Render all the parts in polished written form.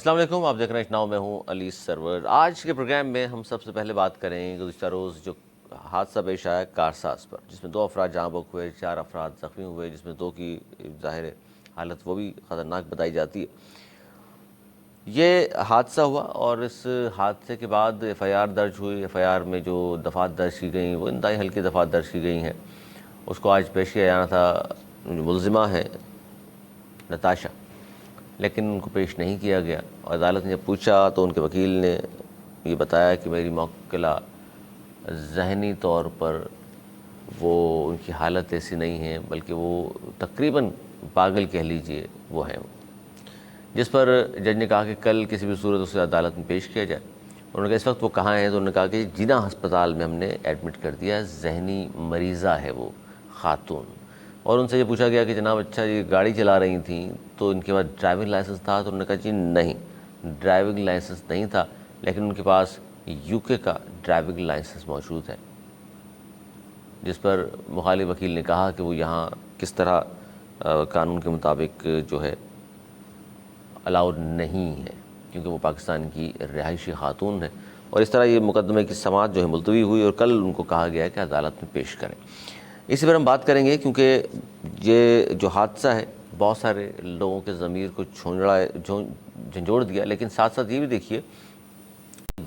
السلام علیکم، آپ دیکھ رہے ہیں ناؤ، میں ہوں علی سرور۔ آج کے پروگرام میں ہم سب سے پہلے بات کریں گزشتہ روز جو حادثہ پیش آیا کارساز پر، جس میں 2 افراد جاں بحق ہوئے، 4 افراد زخمی ہوئے، جس میں 2 کی ظاہر حالت وہ بھی خطرناک بتائی جاتی ہے۔ یہ حادثہ ہوا اور اس حادثے کے بعد ایف آئی آر درج ہوئی۔ ایف آئی آر میں جو دفعات درج کی گئیں وہ انتہائی ہلکی دفعات درج کی گئی ہیں۔ اس کو آج پیش کیا جانا تھا، جو ملزمہ ہے نتاشا، لیکن ان کو پیش نہیں کیا گیا، اور عدالت نے جب پوچھا تو ان کے وکیل نے یہ بتایا کہ میری موکلہ ذہنی طور پر وہ ان کی حالت ایسی نہیں ہے، بلکہ وہ تقریباً پاگل کہہ لیجئے وہ ہیں، جس پر جج نے کہا کہ کل کسی بھی صورت اسے عدالت میں پیش کیا جائے۔ انہوں نے کہا اس وقت وہ کہاں ہیں؟ تو انہوں نے کہا کہ جناح ہسپتال میں ہم نے ایڈمٹ کر دیا، ذہنی مریضہ ہے وہ خاتون۔ اور ان سے یہ پوچھا گیا کہ جناب اچھا یہ گاڑی چلا رہی تھیں تو ان کے پاس ڈرائیونگ لائسنس تھا؟ تو انہوں نے کہا جی نہیں، ڈرائیونگ لائسنس نہیں تھا، لیکن ان کے پاس یو کے کا ڈرائیونگ لائسنس موجود ہے، جس پر مخالف وکیل نے کہا کہ وہ یہاں کس طرح قانون کے مطابق جو ہے الاؤڈ نہیں ہے، کیونکہ وہ پاکستان کی رہائشی خاتون ہے۔ اور اس طرح یہ مقدمے کی سماعت جو ہے ملتوی ہوئی، اور کل ان کو کہا گیا ہے کہ عدالت میں پیش کریں۔ اسی پر ہم بات کریں گے، کیونکہ یہ جو حادثہ ہے بہت سارے لوگوں کے ضمیر کو جھنجھوڑ دیا، لیکن ساتھ ساتھ یہ بھی دیکھیے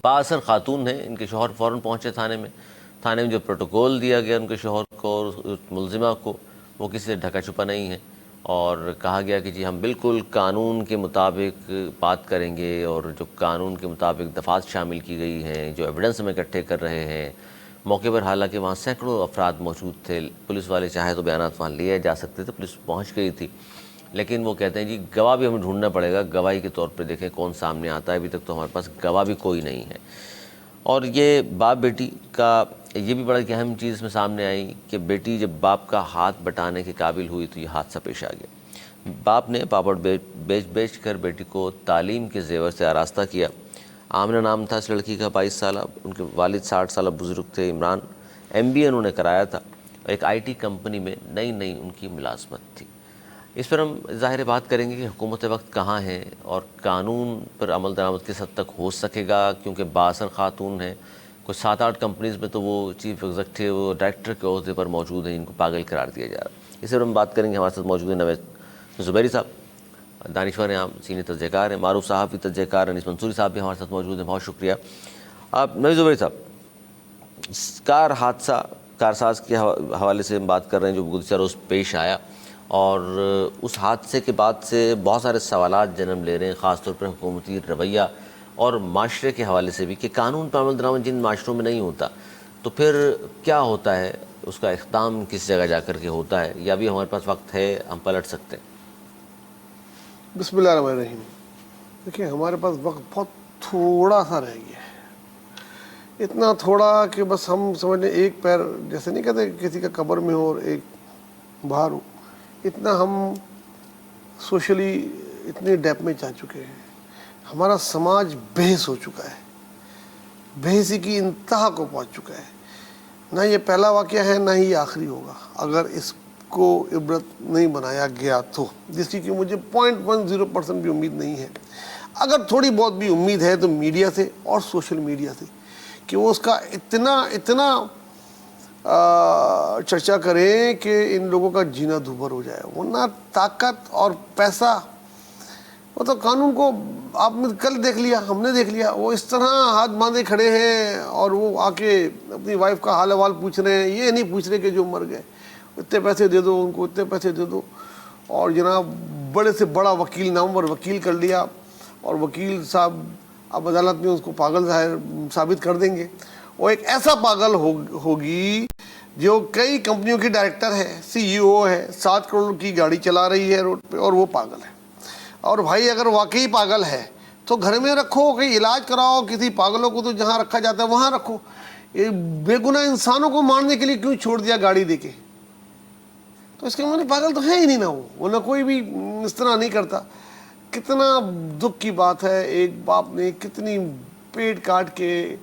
بااثر خاتون ہیں، ان کے شوہر فوراً پہنچے تھانے میں جو پروٹوکول دیا گیا ان کے شوہر کو اور اس ملزمہ کو، وہ کسی سے ڈھکا چھپا نہیں ہے، اور کہا گیا کہ جی ہم بالکل قانون کے مطابق بات کریں گے، اور جو قانون کے مطابق دفعات شامل کی گئی ہیں، جو ایویڈنس ہم اکٹھے کر رہے ہیں موقع پر، حالانکہ وہاں سینکڑوں افراد موجود تھے، پولیس والے چاہے تو بیانات وہاں لیے جا سکتے تھے، پولیس پہنچ گئی تھی، لیکن وہ کہتے ہیں جی گواہ بھی ہمیں ڈھونڈنا پڑے گا، گواہی کے طور پہ دیکھیں کون سامنے آتا ہے، ابھی تک تو ہمارے پاس گواہ بھی کوئی نہیں ہے۔ اور یہ باپ بیٹی کا یہ بھی بڑا ایک اہم چیز میں سامنے آئی کہ بیٹی جب باپ کا ہاتھ بٹانے کے قابل ہوئی تو یہ حادثہ پیش آ گیا۔ باپ نے پاپڑ بیچ کر بیٹی کو تعلیم کے زیور سے آراستہ کیا۔ آمنہ نام تھا اس لڑکی کا، 22 سالہ، ان کے والد 60 سالہ بزرگ تھے، عمران، MBA انہوں نے کرایا تھا، ایک IT کمپنی میں نئی ان کی ملازمت تھی۔ اس پر ہم ظاہر بات کریں گے کہ حکومت وقت کہاں ہے اور قانون پر عمل درآمد کس حد تک ہو سکے گا، کیونکہ بااثر خاتون ہیں، کچھ 7-8 کمپنیز میں تو وہ چیف ایگزیکٹو ڈائریکٹر کے عہدے پر موجود ہیں، ان کو پاگل قرار دیا جا رہا ہے۔ اس پر ہم بات کریں گے، ہمارے ساتھ موجود ہیں نوید زبیری صاحب، دانشور ہیں، سینئر تجزیہ کار ہیں، معروف صحافی تجزیہ کار انیس منصوری صاحب بھی ہمارے ساتھ موجود ہیں، بہت شکریہ۔ آپ نوید زبیری صاحب، حادثہ کارساز کے حوالے سے ہم بات کر رہے ہیں جو گزشتہ روز پیش آیا، اور اس حادثے کے بعد سے بہت سارے سوالات جنم لے رہے ہیں، خاص طور پر حکومتی رویہ اور معاشرے کے حوالے سے بھی، کہ قانون پر عمل درآمد جن معاشروں میں نہیں ہوتا تو پھر کیا ہوتا ہے، اس کا اختتام کس جگہ جا کر کے ہوتا ہے، یا بھی ہمارے پاس وقت ہے ہم پلٹ سکتے ہیں؟ بسم اللہ الرحمن الرحیم۔ دیکھیں ہمارے پاس وقت بہت تھوڑا سا رہ گیا ہے، اتنا تھوڑا کہ بس ہم سمجھ لیں ایک پیر، جیسے نہیں کہتے کسی کا قبر میں ہو اور ایک باہر ہو، اتنا ہم سوشلی اتنے ڈیپ میں جا چکے ہیں، ہمارا سماج بحث ہو چکا ہے، بحثی کی انتہا کو پہنچ چکا ہے۔ نہ یہ پہلا واقعہ ہے، نہ ہی یہ آخری ہوگا، اگر اس کو عبرت نہیں بنایا گیا تو، جس کی کہ مجھے 0.10% بھی امید نہیں ہے۔ اگر تھوڑی بہت بھی امید ہے تو میڈیا سے اور سوشل میڈیا سے، کہ وہ اس کا اتنا چرچا کریں کہ ان لوگوں کا جینا دوبھر ہو جائے، ورنہ طاقت اور پیسہ، وہ تو قانون کو آپ نے کل دیکھ لیا، ہم نے دیکھ لیا، وہ اس طرح ہاتھ باندھے کھڑے ہیں، اور وہ آ کے اپنی وائف کا حال احوال پوچھ رہے ہیں، یہ نہیں پوچھ رہے کہ جو مر گئے اتنے پیسے دے دو ان کو، اتنے پیسے دے دو، اور جناب بڑے سے بڑا وکیل، نامور وکیل کر لیا، اور وکیل صاحب اب عدالت میں اس کو پاگل ثابت کر دیں گے۔ وہ ایک ایسا پاگل ہوگی جو کئی کمپنیوں کی ڈائریکٹر ہے، CEO ہے، 7 کروڑ کی گاڑی چلا رہی ہے روڈ پہ، اور وہ پاگل ہے۔ اور بھائی اگر واقعی پاگل ہے تو گھر میں رکھو، کہیں علاج کراؤ، کسی پاگلوں کو تو جہاں رکھا جاتا ہے وہاں رکھو، یہ بے گناہ انسانوں کو مارنے کے لیے کیوں چھوڑ دیا گاڑی دے کے؟ تو اس کے معنی پاگل تو ہے ہی نہیں، نہ وہ نہ کوئی بھی اس طرح نہیں کرتا۔ کتنا دکھ کی بات ہے، ایک باپ نے کتنی پیٹ کاٹ کے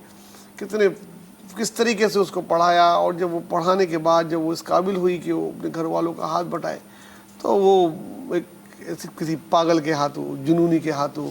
کس طریقے سے اس کو پڑھایا، اور جب وہ پڑھانے کے بعد جب وہ اس قابل ہوئی کہ وہ اپنے گھر والوں کا ہاتھ بٹائے، تو وہ ایک کسی پاگل کے ہاتھوں، جنونی کے ہاتھوں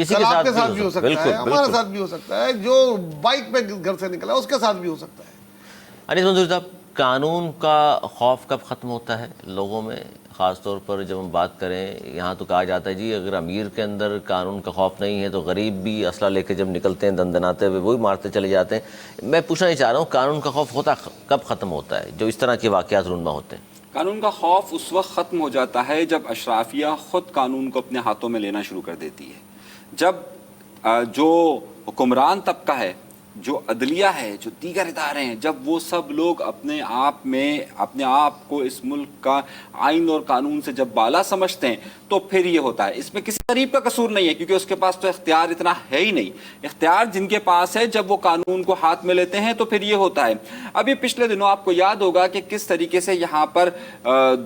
کسی کل کے آپ کے ساتھ ساتھ بھی ہو سکتا ہے, بالکل ہمارے ساتھ بھی ہو سکتا ہے, جو بائک پہ گھر سے نکلا اس کے ساتھ بھی ہو سکتا ہے. انیس منصوری صاحب, قانون کا خوف کب ختم ہوتا ہے لوگوں میں؟ خاص طور پر جب ہم بات کریں, یہاں تو کہا جاتا ہے جی اگر امیر کے اندر قانون کا خوف نہیں ہے تو غریب بھی اسلحہ لے کے جب نکلتے ہیں دندناتے ہوئے وہی مارتے چلے جاتے ہیں. میں پوچھنا ہی چاہ رہا ہوں, قانون کا خوف ہوتا کب ختم ہوتا ہے جو اس طرح کے واقعات رونما ہوتے ہیں؟ قانون کا خوف اس وقت ختم ہو جاتا ہے جب اشرافیہ خود قانون کو اپنے ہاتھوں میں لینا شروع کر دیتی ہے. جب جو حکمران طبقہ ہے, جو عدلیہ ہے, جو دیگر ادارے ہیں, جب وہ سب لوگ اپنے آپ کو اس ملک کا آئین اور قانون سے جب بالا سمجھتے ہیں تو پھر یہ ہوتا ہے. اس میں کسی غریب کا قصور نہیں ہے کیونکہ اس کے پاس تو اختیار اتنا ہے ہی نہیں. اختیار جن کے پاس ہے جب وہ قانون کو ہاتھ میں لیتے ہیں تو پھر یہ ہوتا ہے. ابھی پچھلے دنوں آپ کو یاد ہوگا کہ کس طریقے سے یہاں پر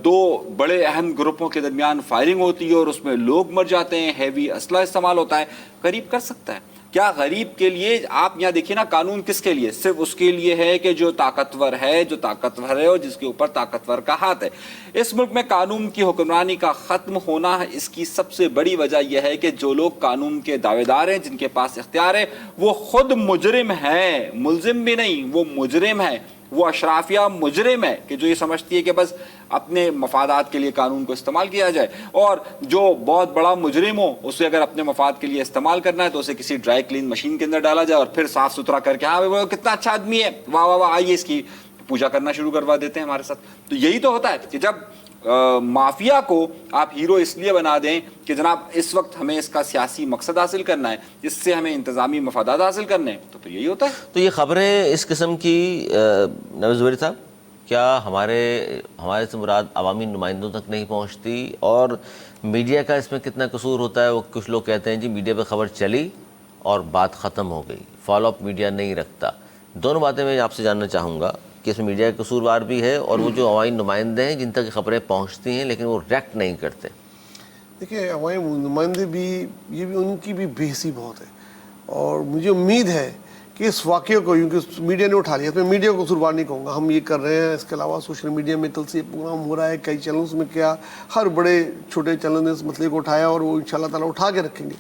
دو بڑے اہم گروپوں کے درمیان فائرنگ ہوتی ہے اور اس میں لوگ مر جاتے ہیں, ہیوی اسلحہ استعمال ہوتا ہے. غریب کر سکتا ہے کیا؟ غریب کے لیے آپ یہاں دیکھیے نا, قانون کس کے لیے؟ صرف اس کے لیے ہے کہ جو طاقتور ہے اور جس کے اوپر طاقتور کا ہاتھ ہے. اس ملک میں قانون کی حکمرانی کا ختم ہونا, اس کی سب سے بڑی وجہ یہ ہے کہ جو لوگ قانون کے دعوے دار ہیں, جن کے پاس اختیار ہے, وہ خود مجرم ہیں. ملزم بھی نہیں, وہ مجرم ہے. وہ اشرافیہ مجرم ہے کہ جو یہ سمجھتی ہے کہ بس اپنے مفادات کے لیے قانون کو استعمال کیا جائے, اور جو بہت بڑا مجرم ہو اسے اگر اپنے مفاد کے لیے استعمال کرنا ہے تو اسے کسی ڈرائی کلین مشین کے اندر ڈالا جائے اور پھر صاف ستھرا کر کے, ہاں وہ کتنا اچھا آدمی ہے, واہ واہ واہ, آئیے اس کی پوجا کرنا شروع کروا دیتے ہیں ہمارے ساتھ. تو یہی تو ہوتا ہے کہ جب مافیا کو آپ ہیرو اس لیے بنا دیں کہ جناب اس وقت ہمیں اس کا سیاسی مقصد حاصل کرنا ہے, اس سے ہمیں انتظامی مفادات حاصل کرنے ہیں, تو پھر یہی ہوتا ہے. تو یہ خبریں اس قسم کی نویز زبیری صاحب کیا ہمارے سے مراد عوامی نمائندوں تک نہیں پہنچتی؟ اور میڈیا کا اس میں کتنا قصور ہوتا ہے؟ وہ کچھ لوگ کہتے ہیں جی میڈیا پہ خبر چلی اور بات ختم ہو گئی, فالو اپ میڈیا نہیں رکھتا. دونوں باتیں میں آپ سے جاننا چاہوں گا کہ اس میں میڈیا کا قصوروار بھی ہے اور وہ جو عوامی نمائندے ہیں جن تک خبریں پہنچتی ہیں لیکن وہ ریئیکٹ نہیں کرتے. دیکھیے عوامی نمائندے بھی, یہ بھی ان کی بھی بے حسی بہت ہے, اور مجھے امید ہے کہ اس واقعے کو, کیونکہ میڈیا نے اٹھا لیا, اس میں میڈیا کو قصوروار نہیں کہوں گا, ہم یہ کر رہے ہیں. اس کے علاوہ سوشل میڈیا میں کل سے یہ پروگرام ہو رہا ہے, کئی چینلز میں, کیا ہر بڑے چھوٹے چینل نے اس مسئلے کو اٹھایا اور وہ انشاءاللہ تعالیٰ اٹھا کے رکھیں گے,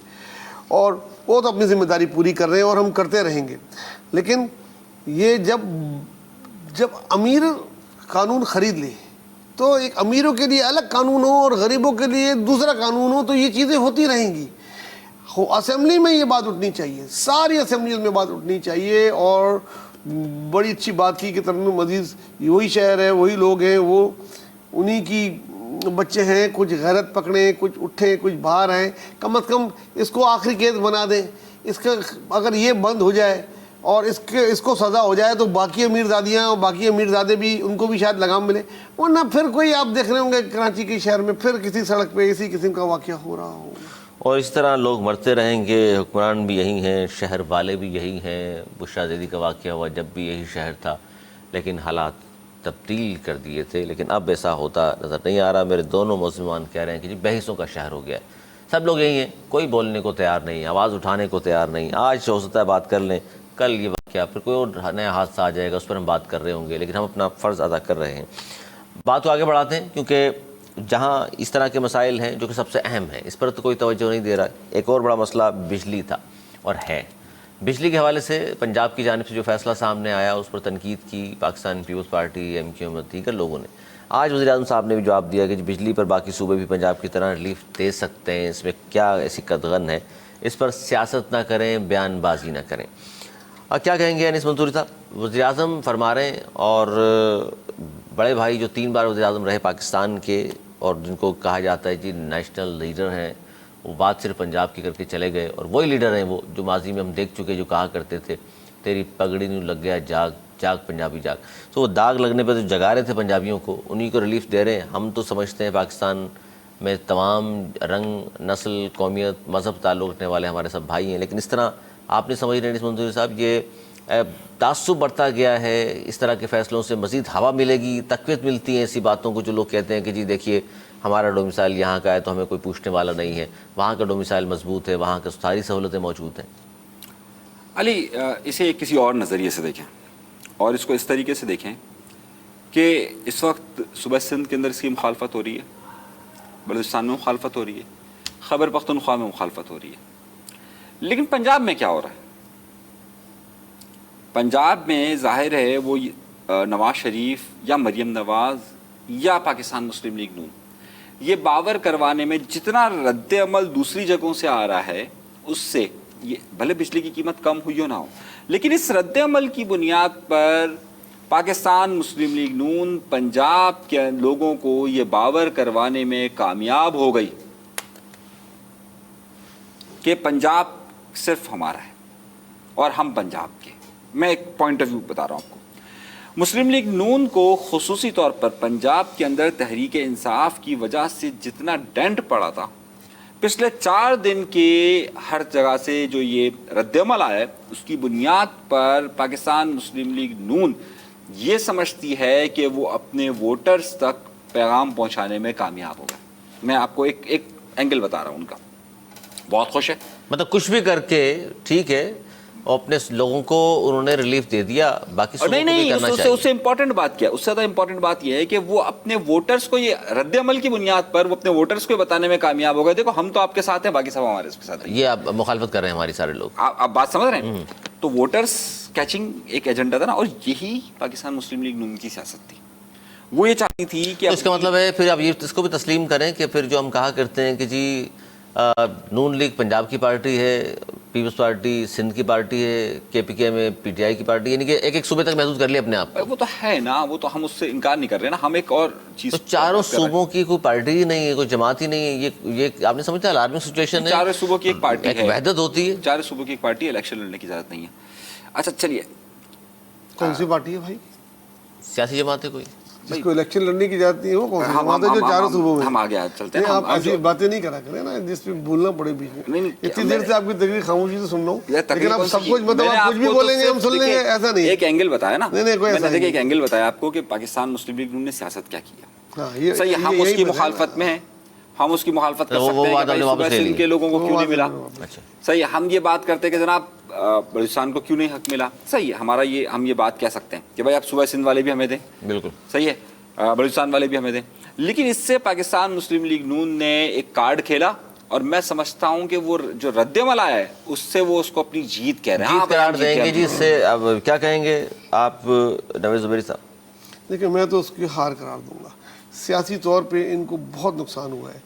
اور وہ تو اپنی ذمہ داری پوری کر رہے ہیں اور ہم کرتے رہیں گے. لیکن یہ جب امیر قانون خرید لے تو ایک امیروں کے لیے الگ قانون ہو اور غریبوں کے لیے دوسرا قانون ہو, تو یہ چیزیں ہوتی رہیں گی. اسمبلی میں یہ بات اٹھنی چاہیے, ساری اسمبلیز میں بات اٹھنی چاہیے. اور بڑی اچھی بات کی کہ ترنم عزیز وہی شہر ہے, وہی لوگ ہیں, وہ انہی کی بچے ہیں, کچھ غیرت پکڑیں, کچھ اٹھیں, کچھ باہر آئیں. کم از کم اس کو آخری کیس بنا دیں. اس کا اگر یہ بند ہو جائے اور اس کو سزا ہو جائے تو باقی امیرزادیاں اور باقی امیرزادے بھی, ان کو بھی شاید لگام ملے. ورنہ پھر کوئی آپ دیکھ رہے ہوں گے کراچی کے شہر میں پھر کسی سڑک پہ اسی قسم کا واقعہ ہو رہا ہوگا, اور اس طرح لوگ مرتے رہیں گے. حکمران بھی یہی ہیں, شہر والے بھی یہی ہیں. بشرا زیدی کا واقعہ ہوا جب بھی یہی شہر تھا, لیکن حالات تبدیل کر دیے تھے. لیکن اب ایسا ہوتا نظر نہیں آ رہا. میرے دونوں موضوعان کہہ رہے ہیں کہ جی بحثوں کا شہر ہو گیا ہے, سب لوگ یہی ہیں, کوئی بولنے کو تیار نہیں, آواز اٹھانے کو تیار نہیں. آج ہو سکتا ہے بات کر لیں, کل یہ واقعہ, پھر کوئی اور نیا حادثہ آ جائے گا, اس پر ہم بات کر رہے ہوں گے, لیکن ہم اپنا فرض ادا کر رہے ہیں. بات کو آگے بڑھاتے ہیں کیونکہ جہاں اس طرح کے مسائل ہیں جو کہ سب سے اہم ہیں, اس پر تو کوئی توجہ نہیں دے رہا. ایک اور بڑا مسئلہ بجلی تھا اور ہے. بجلی کے حوالے سے پنجاب کی جانب سے جو فیصلہ سامنے آیا اس پر تنقید کی Pakistan Peoples Party, M Q M اور دیگر لوگوں نے. آج وزیر اعظم صاحب نے بھی جواب دیا کہ بجلی پر باقی صوبے بھی پنجاب کی طرح ریلیف دے سکتے ہیں, اس میں کیا ایسی قدغن ہے, اس پر سیاست نہ کریں, بیان بازی نہ کریں. اور کیا کہیں گے انیس منصوری صاحب؟ وزیر اعظم فرما رہے ہیں, اور بڑے بھائی جو 3 بار وزیر اعظم رہے پاکستان کے اور جن کو کہا جاتا ہے جی نیشنل لیڈر ہیں, وہ بات صرف پنجاب کی کر کے چلے گئے. اور وہی لیڈر ہیں وہ جو ماضی میں ہم دیکھ چکے, جو کہا کرتے تھے تیری پگڑی نوں لگ گیا جاگ, جاگ پنجابی جاگ. تو وہ داغ لگنے پہ جو جگا رہے تھے پنجابیوں کو, انہی کو ریلیف دے رہے ہیں. ہم تو سمجھتے ہیں پاکستان میں تمام رنگ, نسل, قومیت, مذہب تعلق رکھنے والے ہمارے سب بھائی ہیں, لیکن اس طرح آپ نے سمجھ رہے ہیں انیس منصوری صاحب, یہ تعصب بڑھتا گیا ہے. اس طرح کے فیصلوں سے مزید ہوا ملے گی, تقویت ملتی ہے ایسی باتوں کو جو لوگ کہتے ہیں کہ جی دیکھیے ہمارا ڈومیسائل یہاں کا ہے تو ہمیں کوئی پوچھنے والا نہیں ہے, وہاں کا ڈومیسائل مضبوط ہے, وہاں کا ساری سہولتیں موجود ہیں. علی, اسے کسی اور نظریے سے دیکھیں اور اس کو اس طریقے سے دیکھیں کہ اس وقت صوبہ سندھ کے اندر اس کی مخالفت ہو رہی ہے, بلوچستان میں مخالفت ہو رہی ہے, خیبر پختونخوا میں مخالفت ہو رہی ہے. لیکن پنجاب میں کیا ہو رہا ہے؟ پنجاب میں ظاہر ہے وہ نواز شریف یا مریم نواز یا پاکستان مسلم لیگ نون یہ باور کروانے میں جتنا رد عمل دوسری جگہوں سے آ رہا ہے اس سے، یہ بھلے بجلی کی قیمت کم ہوئی ہو نہ ہو، لیکن اس رد عمل کی بنیاد پر پاکستان مسلم لیگ نون پنجاب کے لوگوں کو یہ باور کروانے میں کامیاب ہو گئی کہ پنجاب صرف ہمارا ہے اور ہم پنجاب کے۔ میں ایک پوائنٹ آف ویو بتا رہا ہوں آپ کو۔ مسلم لیگ نون کو خصوصی طور پر پنجاب کے اندر تحریک انصاف کی وجہ سے جتنا ڈینٹ پڑا تھا، پچھلے 4 دن کے ہر جگہ سے جو یہ رد عمل آیا ہے اس کی بنیاد پر پاکستان مسلم لیگ نون یہ سمجھتی ہے کہ وہ اپنے ووٹرز تک پیغام پہنچانے میں کامیاب ہوگا۔ میں آپ کو ایک اینگل بتا رہا ہوں ان کا، بہت خوش ہے، مطلب کچھ بھی کر کے ٹھیک ہے، اور اپنے لوگوں کو انہوں نے ریلیف دے دیا، باقی صوبوں کو بھی کرنا چاہیے۔ اس سے امپورٹنٹ بات کیا، اس سے زیادہ امپورٹنٹ بات یہ ہے کہ وہ اپنے ووٹرز کو یہ رد عمل کی بنیاد پر وہ اپنے ووٹرز کو بتانے میں کامیاب ہو گئے، دیکھو ہم تو آپ کے ساتھ ہیں، باقی سب ہمارے اس کے ساتھ ہیں۔ یہ آپ مخالفت کر رہے ہیں ہماری سارے لوگ، آپ بات سمجھ رہے ہیں؟ تو ووٹرز کیچنگ ایک ایجنڈا تھا نا، اور یہی پاکستان مسلم لیگ نون کی سیاست تھی۔ وہ یہ چاہتی تھی کہ اس کا مطلب ہے پھر آپ یہ اس کو بھی تسلیم کریں کہ پھر جو ہم کہا کرتے ہیں کہ جی نون لیگ پنجاب کی پارٹی ہے، پیپلز پارٹی سندھ کی پارٹی ہے، کے پی کے میں پی ٹی آئی کی پارٹی، یعنی کہ ایک ایک صوبے تک محدود کر لیا اپنے آپ کو۔ وہ تو ہے نا، وہ تو ہم اس سے انکار نہیں کر رہے نا، ہم ایک اور چیز تو چاروں صوبوں کی کوئی پارٹی ہی نہیں ہے، کوئی جماعت ہی نہیں ہے، یہ آپ نے سمجھا الارمنگ سچویشن ہے۔ چاروں صوبوں کی ایک پارٹی ہے، وحدت ہوتی ہے، چاروں صوبوں کی ایک پارٹی، الیکشن لڑنے کی اجازت نہیں ہے۔ اچھا چلیے، کون سی پارٹی ہے بھائی؟ سیاسی جماعت ہے کوئی؟ جس کو الیکشن لڑنے کی جاتی ہے وہ کون سی جماعت ہے جو چاروں صوبوں میں؟ ہم آگے چلتے ہیں، آپ ایسی باتیں نہیں کرا کریں نا جس پہ بولنا پڑے بیچ میں۔ اتنی دیر سے آپ کی تقریر خاموشی سے سن رہا ہوں، لیکن آپ سب کچھ مطلب آپ کچھ بھی بولیں گے ہم سن لیں گے، ایسا نہیں۔ ایک اینگل بتایا نا، نہیں کوئی ایسا ایک اینگل بتایا آپ کو کہ پاکستان مسلم لیگ نون نے سیاست کیا کیا۔ نہیں۔ صحیح، ہم اس کی مخالفت میں ہیں، ہم اس کی مخالفت کر سکتے ہیں کہ صوبہ سندھ کے لوگوں کو کیوں نہیں ملا۔ صحیح، ہم یہ بات کرتے ہیں کہ جناب بلوچستان کو کیوں نہیں حق ملا۔ صحیح ہے، ہمارا یہ ہم یہ بات کہہ سکتے ہیں کہ بھائی آپ صوبہ سندھ والے بھی ہمیں دیں، بالکل صحیح ہے، بلوچستان والے بھی ہمیں دیں۔ لیکن اس سے پاکستان مسلم لیگ نون نے ایک کارڈ کھیلا، اور میں سمجھتا ہوں کہ وہ جو رد عمل آیا ہے اس سے وہ اس کو اپنی جیت کہہ رہے ہیں، جیت قرار دیں گے۔ جی اس سے اب کیا کہیں گے آپ نوید زبیری صاحب؟ دیکھیں میں تو اس کی ہار قرار دوں گا، سیاسی طور پہ ان کو بہت نقصان ہوا ہے۔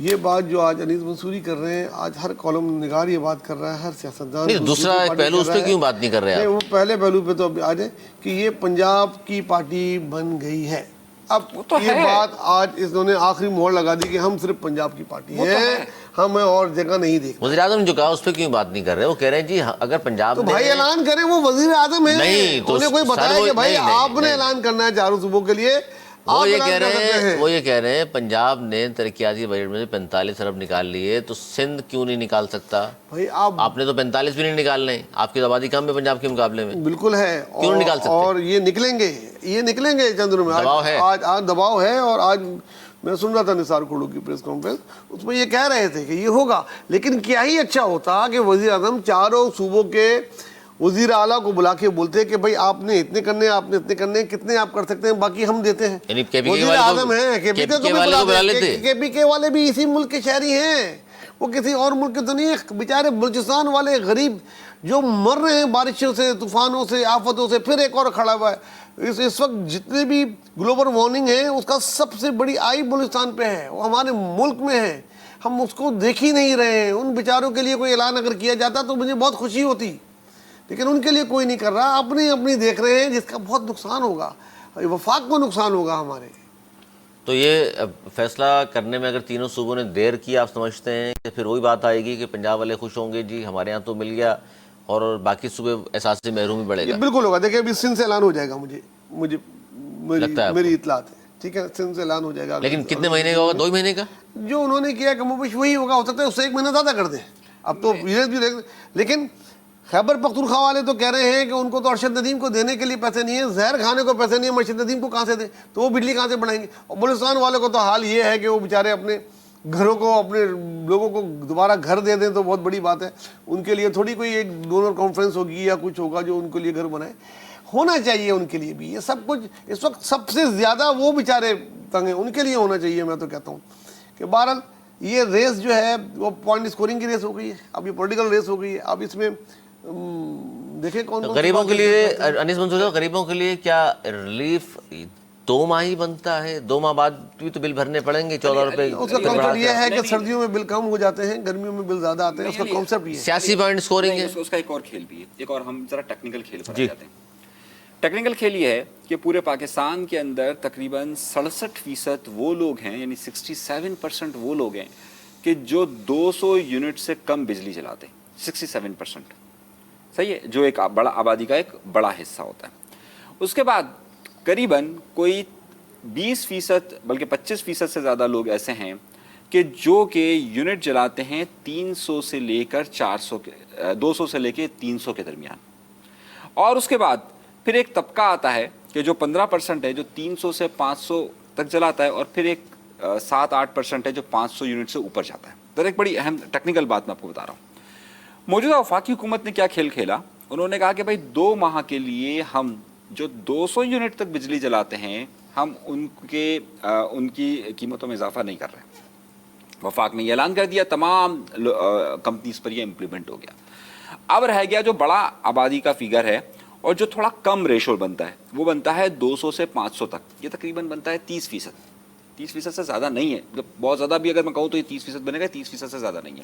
یہ بات جو آج انیس منصوری کر رہے ہیں، آج ہر کالم نگار یہ بات کر رہا ہے، ہر سیاستدان دوسرا ایک پہلو اس پہ کیوں بات نہیں کر رہے ہیں؟ وہ پہلے پہلو پہ تو اب آ جائے کہ یہ پنجاب کی پارٹی بن گئی ہے۔ اب یہ بات آج انہوں نے آخری مہر لگا دی کہ ہم صرف پنجاب کی پارٹی ہیں، ہمیں اور جگہ نہیں دیکھنا۔ وزیر اعظم نے جو کہا اس پہ کیوں بات نہیں کر رہے؟ وہ کہہ رہے ہیں جی اگر پنجاب تو بھائی اعلان کریں، وہ وزیر اعظم ہیں، انہیں کوئی بتایا کہ بھائی آپ نے اعلان کرنا ہے چاروں صوبوں کے لیے۔ وہ یہ کہہ رہے ہیں پنجاب نے ترقیاتی بجٹ میں سے 45 ارب نکال لیے، تو سندھ کیوں نہیں نکال سکتا؟ بھائی آپ نے تو 45 بھی نہیں نکالنے، آپ کی آبادی کم ہے پنجاب کے مقابلے میں، بالکل ہے، کیوں نہیں نکال سکتے؟ اور یہ نکلیں گے چند دنوں میں۔ آج دباؤ ہے، اور آج میں سن رہا تھا نثار کھڑو کی پریس کانفرنس، اس میں یہ کہہ رہے تھے کہ یہ ہوگا۔ لیکن کیا ہی اچھا ہوتا کہ وزیر اعظم چاروں صوبوں کے وزیر اعلیٰ کو بلا کے بولتے کہ بھائی آپ نے اتنے کرنے، آپ نے اتنے کرنے، کتنے آپ کر سکتے ہیں، باقی ہم دیتے ہیں۔ وزیر اعظم ہیں، کے پی کے کو بھی بلا لیتے، کے پی کے والے بھی اسی ملک کے شہری ہیں، وہ کسی اور ملک کے تو نہیں۔ بیچارے بلوچستان والے غریب جو مر رہے ہیں بارشوں سے، طوفانوں سے، آفتوں سے۔ پھر ایک اور کھڑا ہوا ہے، اس وقت جتنے بھی گلوبل وارمنگ ہے اس کا سب سے بڑی آئی بلوچستان پہ ہے، وہ ہمارے ملک میں ہے، ہم اس کو دیکھ ہی نہیں رہے ہیں۔ ان بیچاروں کے لیے کوئی اعلان اگر کیا جاتا تو مجھے بہت خوشی ہوتی، لیکن ان کے لیے کوئی نہیں کر رہا، اپنی دیکھ رہے ہیں، جس کا بہت نقصان ہوگا، وفاق کو نقصان ہوگا ہمارے۔ تو یہ فیصلہ کرنے میں اگر تینوں صوبوں نے دیر کی، آپ سمجھتے ہیں کہ پھر وہی بات آئے گی کہ پنجاب والے خوش ہوں گے جی ہمارے یہاں تو مل گیا، اور باقی صوبے احساس سے محرومی بڑھے گا؟ بالکل ہوگا، دیکھیں ابھی سندھ سے اعلان ہو جائے گا، میری اطلاعات ہے، ٹھیک ہے، سندھ سے اعلان ہو جائے گا۔ لیکن کتنے مہینے کا ہوگا؟ 2 مہینے کا جو انہوں نے کیا کہ مبش وہی ہوگا، ہو سکتا ہے اس سے 1 مہینہ زیادہ کر دیں، اب تو لیکن خیبر پختونخوا والے تو کہہ رہے ہیں کہ ان کو تو ارشد ندیم کو دینے کے لیے پیسے نہیں ہیں، زہر کھانے کو پیسے نہیں ہیں، ارشد ندیم کو کہاں سے دیں، تو وہ بجلی کہاں سے بڑھائیں گے؟ اور بلوچستان والے کو تو حال یہ ہے کہ وہ بیچارے اپنے گھروں کو، اپنے لوگوں کو دوبارہ گھر دے دیں تو بہت بڑی بات ہے، ان کے لیے تھوڑی کوئی ایک ڈونر کانفرنس ہوگی یا کچھ ہوگا جو ان کے لیے گھر بنائے، ہونا چاہیے ان کے لیے بھی۔ یہ سب کچھ اس وقت سب سے زیادہ وہ بیچارے تنگ ہیں، ان کے لیے ہونا چاہیے۔ میں تو کہتا ہوں کہ بہرحال یہ ریس جو ہے وہ پوائنٹ اسکورنگ کی ریس ہو گئی ہے, اب یہ پولیٹیکل ریس ہو گئی ہے. اب اس میں دیکھیں کون غریبوں کے لیے انیس منصور صاحب, غریبوں کے لیے کیا ریلیف 2 ماہ ہی بنتا ہے؟ 2 ماہ بعد بھی تو بل بھرنے پڑیں گے 14 روپے. اس کا کانسیپٹ یہ ہے کہ سردیوں میں بل کم ہو جاتے ہیں, گرمیوں میں بل زیادہ آتے ہیں, اس کا کانسیپٹ یہ ہے. سیاسی پوائنٹ اسکورنگ ہے. اس کا ایک اور کھیل بھی ہے, ایک اور ہم ذرا ٹیکنیکل کھیل پر آ جاتے ہیں. ٹیکنیکل کھیل یہ ہے کہ پورے پاکستان کے اندر تقریباً 67% وہ لوگ ہیں, یعنی 67% وہ لوگ ہیں کہ جو 200 یونٹ سے کم بجلی چلاتے ہیں. 67% صحیح ہے, جو ایک بڑا آبادی کا ایک بڑا حصہ ہوتا ہے. اس کے بعد قریباً کوئی 20% بلکہ 25% سے زیادہ لوگ ایسے ہیں کہ جو کہ یونٹ جلاتے ہیں 300 سے لے کر 400 کے 200 سے لے کے 300 کے درمیان. اور اس کے بعد پھر ایک طبقہ آتا ہے کہ جو 15% ہے جو 300 سے 500 تک جلاتا ہے, اور پھر ایک 7-8% ہے جو 500 یونٹ سے اوپر جاتا ہے. تو ایک بڑی اہم ٹیکنیکل بات میں آپ کو بتا رہا ہوں. موجودہ وفاقی حکومت نے کیا کھیل کھیلا, انہوں نے کہا کہ بھائی 2 ماہ کے لیے ہم جو 200 یونٹ تک بجلی جلاتے ہیں ہم ان کی قیمتوں میں اضافہ نہیں کر رہے. وفاق نے یہ اعلان کر دیا, تمام کمپنیز پر یہ امپلیمنٹ ہو گیا. اب رہ گیا جو بڑا آبادی کا فگر ہے اور جو تھوڑا کم ریشو بنتا ہے, وہ بنتا ہے 200 سے 500 تک. یہ تقریباً بنتا ہے 30%. 30% سے زیادہ نہیں ہے, بہت زیادہ بھی اگر میں کہوں تو یہ 30% بنے گا, 30% سے زیادہ نہیں ہے.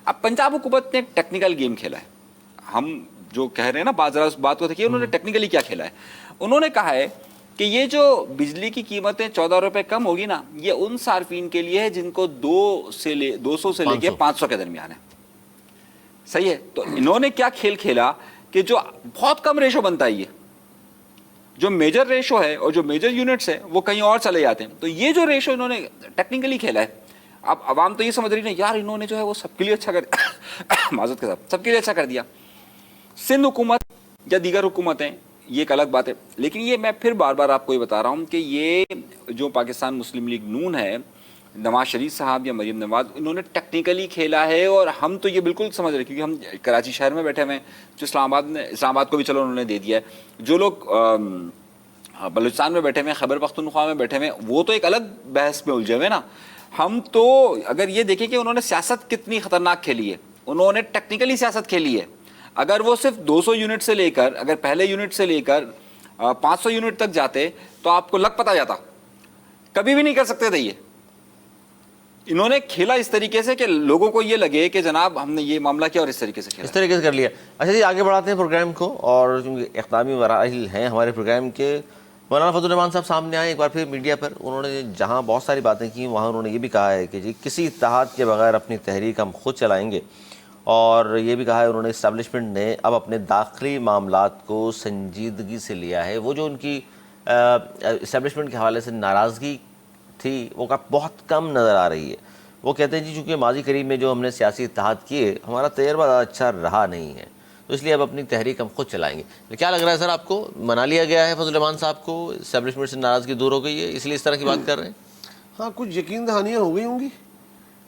اب پنجاب حکومت نے ایک ٹیکنیکل گیم کھیلا ہے. ہم جو کہہ رہے ہیں نا بات کو دیکھیے, انہوں نے ٹیکنیکلی کیا کھیلا ہے. انہوں نے کہا ہے کہ یہ جو بجلی کی قیمتیں 14 روپے کم ہوگی نا, یہ ان صارفین کے لیے ہے جن کو 200 سے لے کے 500 کے درمیان ہے. صحیح ہے. تو انہوں نے کیا کھیل کھیلا کہ جو بہت کم ریشو بنتا ہے, یہ جو میجر ریشو ہے اور جو میجر یونٹس ہیں وہ کہیں اور چلے جاتے ہیں. تو یہ جو ریشو انہوں نے ٹیکنیکلی کھیلا ہے. اب عوام تو یہ سمجھ رہی ہے یار انہوں نے جو ہے وہ سب کے لیے اچھا کر معذرت کے ساتھ سب کے لیے اچھا کر دیا. سندھ حکومت یا دیگر حکومتیں یہ ایک الگ بات ہے, لیکن یہ میں پھر بار بار آپ کو یہ بتا رہا ہوں کہ یہ جو پاکستان مسلم لیگ نون ہے, نواز شریف صاحب یا مریم نواز, انہوں نے ٹیکنیکلی کھیلا ہے. اور ہم تو یہ بالکل سمجھ رہے ہیں کیونکہ ہم کراچی شہر میں بیٹھے ہوئے ہیں, جو اسلام آباد کو بھی چلو انہوں نے دے دیا ہے. جو لوگ بلوچستان میں بیٹھے ہوئے ہیں, خیبر پختونخوا میں بیٹھے ہوئے ہیں, وہ تو ایک الگ بحث میں الجھے ہوئے نا. ہم تو اگر یہ دیکھیں کہ انہوں نے سیاست کتنی خطرناک کھیلی ہے, انہوں نے ٹیکنیکلی سیاست کھیلی ہے. اگر وہ صرف 200 یونٹ سے لے کر, اگر پہلے یونٹ سے لے کر 500 یونٹ تک جاتے تو آپ کو لگ پتا جاتا, کبھی بھی نہیں کر سکتے تھے. یہ انہوں نے کھیلا اس طریقے سے کہ لوگوں کو یہ لگے کہ جناب ہم نے یہ معاملہ کیا اور اس طریقے سے کھیلا, اس طریقے سے کر لیا. اچھا جی, آگے بڑھاتے ہیں پروگرام کو. اور چونکہ اختتامی مراحل ہیں ہمارے پروگرام کے, مولانا فضل الرحمان صاحب سامنے آئے ایک بار پھر میڈیا پر. انہوں نے جہاں بہت ساری باتیں کی, وہاں انہوں نے یہ بھی کہا ہے کہ جی کسی اتحاد کے بغیر اپنی تحریک ہم خود چلائیں گے. اور یہ بھی کہا ہے انہوں نے اسٹیبلشمنٹ نے اب اپنے داخلی معاملات کو سنجیدگی سے لیا ہے. وہ جو ان کی اسٹیبلشمنٹ کے حوالے سے ناراضگی تھی وہ بہت کم نظر آ رہی ہے. وہ کہتے ہیں جی چونکہ ماضی قریب میں جو ہم نے سیاسی اتحاد کیے ہمارا تجربہ اچھا رہا نہیں ہے, تو اس لیے اب اپنی تحریک ہم خود چلائیں گے. کیا لگ رہا ہے سر آپ کو, منا لیا گیا ہے فضل الرحمان صاحب کو, اسٹیبلشمنٹ سے ناراضگی دور ہو گئی ہے اس لیے اس طرح کی بات کر رہے ہیں؟ ہاں, کچھ یقین دہانیاں ہو گئی ہوں گی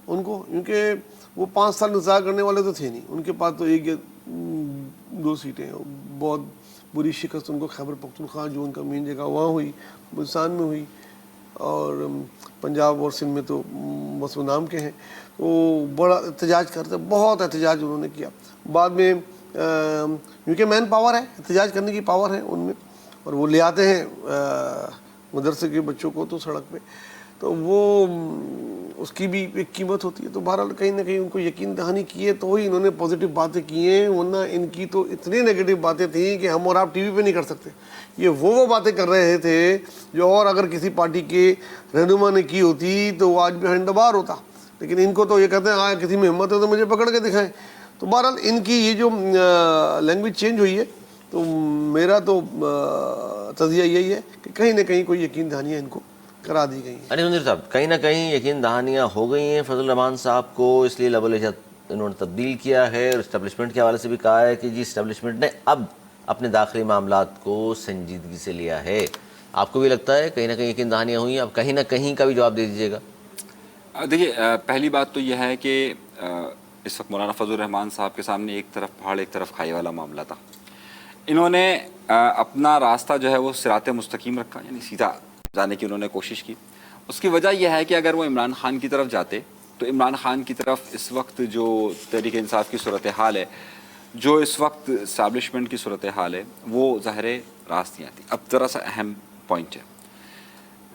ان کو, کیونکہ وہ 5 سال انتظار کرنے والے تو تھے نہیں. ان کے پاس تو 1 یا 2 سیٹیں, بہت بری شکست ان کو خیبر پختونخوا جو ان کا مین جگہ وہاں ہوئی, بلوچستان میں ہوئی, اور پنجاب اور سندھ میں تو بس وہ نام کے ہیں. وہ بڑا احتجاج کرتے, بہت احتجاج انہوں نے کیا. بعد میں کیونکہ مین پاور ہے, احتجاج کرنے کی پاور ہے ان میں, اور وہ لے آتے ہیں مدرسے کے بچوں کو تو سڑک پہ, تو وہ اس کی بھی ایک قیمت ہوتی ہے. تو بہرحال کہیں نہ کہیں ان کو یقین دہانی کی ہے تو ہی انہوں نے پازیٹیو باتیں کی ہیں, ورنہ ان کی تو اتنی نیگیٹو باتیں تھیں کہ ہم اور آپ ٹی وی پہ نہیں کر سکتے. یہ وہ باتیں کر رہے تھے جو اور اگر کسی پارٹی کے رہنما نے کی ہوتی تو وہ آج بھی ہینڈ بار ہوتا. لیکن ان کو تو یہ کہتے ہیں کسی میں ہمت ہے تو مجھے پکڑ کے دکھائیں. تو بہرحال ان کی یہ جو لینگویج چینج ہوئی ہے, تو میرا تو تجزیہ یہی ہے کہ کہیں نہ کہیں کوئی یقین دہانیاں ان کو کرا دی گئی ہیں. انیس منصور صاحب, کہیں نہ کہیں یقین دہانیاں ہو گئی ہیں فضل الرحمان صاحب کو, اس لیے لب و لہجہ انہوں نے تبدیل کیا ہے. اور اسٹیبلشمنٹ کے حوالے سے بھی کہا ہے کہ جی اسٹیبلشمنٹ نے اب اپنے داخلی معاملات کو سنجیدگی سے لیا ہے. آپ کو بھی لگتا ہے کہیں نہ کہیں یقین دہانیاں ہوئی ہیں؟ اب کہیں نہ کہیں کا بھی جواب دے دیجیے گا. دیکھیے, پہلی بات تو یہ ہے کہ اس وقت مولانا فضل الرحمان صاحب کے سامنے ایک طرف پہاڑ ایک طرف کھائی والا معاملہ تھا. انہوں نے اپنا راستہ جو ہے وہ صراط مستقیم رکھا, یعنی سیدھا جانے کی انہوں نے کوشش کی. اس کی وجہ یہ ہے کہ اگر وہ عمران خان کی طرف جاتے تو عمران خان کی طرف اس وقت جو تحریک انصاف کی صورتحال ہے، جو اس وقت اسٹیبلشمنٹ کی صورتحال ہے، وہ ظاہر راست نہیں آتی. اب ذرا سا اہم پوائنٹ ہے،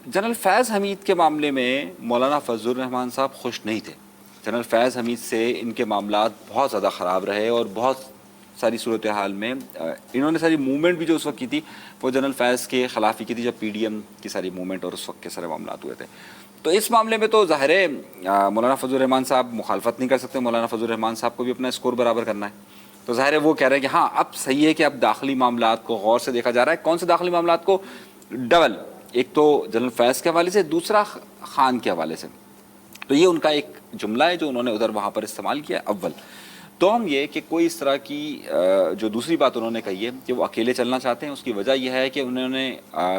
جنرل فیض حمید کے معاملے میں مولانا فضل الرحمان صاحب خوش نہیں تھے. جنرل فیض حمید سے ان کے معاملات بہت زیادہ خراب رہے، اور بہت ساری صورتحال میں انہوں نے ساری موومنٹ بھی جو اس وقت کی تھی وہ جنرل فیض کے خلاف ہی کی تھی، جب پی ڈی ایم کی ساری موومنٹ اور اس وقت کے سارے معاملات ہوئے تھے. تو اس معاملے میں تو ظاہر ہے مولانا فضل الرحمان صاحب مخالفت نہیں کر سکتے. مولانا فضل الرحمان صاحب کو بھی اپنا اسکور برابر کرنا ہے. تو ظاہر ہے وہ کہہ رہے ہیں کہ ہاں اب صحیح ہے کہ اب داخلی معاملات کو غور سے دیکھا جا رہا ہے. کون سے داخلی معاملات کو؟ ڈبل، ایک تو جنرل فیض کے حوالے سے، دوسرا خان کے حوالے سے. تو یہ ان کا ایک جملہ ہے جو انہوں نے ادھر وہاں پر استعمال کیا اول. دوم یہ کہ کوئی اس طرح کی جو دوسری بات انہوں نے کہی ہے کہ وہ اکیلے چلنا چاہتے ہیں. اس کی وجہ یہ ہے کہ انہوں نے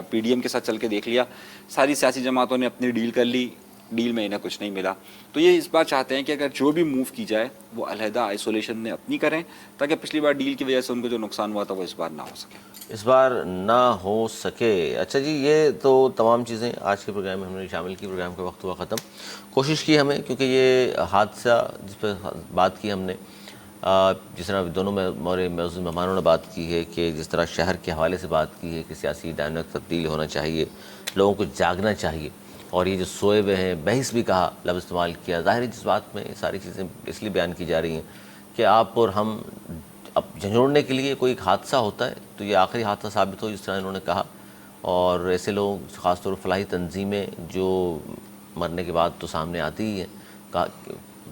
پی ڈی ایم کے ساتھ چل کے دیکھ لیا، ساری سیاسی جماعتوں نے اپنی ڈیل کر لی، ڈیل میں انہیں کچھ نہیں ملا. تو یہ اس بار چاہتے ہیں کہ اگر جو بھی موو کی جائے وہ علیحدہ آئسولیشن میں اپنی کریں، تاکہ پچھلی بار ڈیل کی وجہ سے ان کو جو نقصان ہوا تھا وہ اس بار نہ ہو سکے. اس بار نہ ہو سکے. اچھا جی، یہ تو تمام چیزیں آج کے پروگرام میں ہم نے شامل کی. پروگرام کا وقت ہوا ختم. کوشش کی ہمیں، کیونکہ یہ حادثہ جس پہ بات کی ہم نے، جس طرح دونوں ہمارے معزز مہمانوں نے بات کی ہے کہ جس طرح شہر کے حوالے سے بات کی ہے کہ سیاسی ڈائنامک تبدیل ہونا چاہیے، لوگوں کو جاگنا چاہیے. اور یہ جو سوئے ہوئے ہیں، بحث بھی کہا، لفظ استعمال کیا. ظاہر ہے جس بات میں ساری چیزیں اس لیے بیان کی جا رہی ہیں کہ آپ اور ہم اب جھنجھوڑنے کے لیے کوئی ایک حادثہ ہوتا ہے تو یہ آخری حادثہ ثابت ہو، جس طرح انہوں نے کہا. اور ایسے لوگ، خاص طور پر فلاحی تنظیمیں جو مرنے کے بعد تو سامنے آتی ہی ہیں، کہا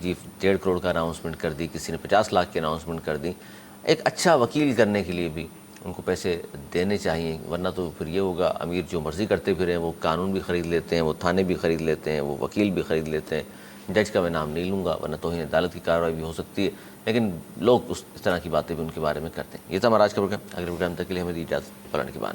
جی 1.5 کروڑ کا اناؤنسمنٹ کر دی، کسی نے 50 لاکھ کی اناؤنسمنٹ کر دی. ایک اچھا وکیل کرنے کے لیے بھی ان کو پیسے دینے چاہیے، ورنہ تو پھر یہ ہوگا امیر جو مرضی کرتے پھریں، وہ قانون بھی خرید لیتے ہیں، وہ تھانے بھی خرید لیتے ہیں، وہ وکیل بھی خرید لیتے ہیں. جج کا میں نام نہیں لوں گا ورنہ توہین عدالت کی کارروائی بھی ہو سکتی ہے، لیکن لوگ اس طرح کی باتیں بھی ان کے بارے میں کرتے ہیں. یہ تھا ہمارا آج کا پروگرام. اگلے پروگرام تک کے لیے ہمیں دی اجازت. پلان کے بعد.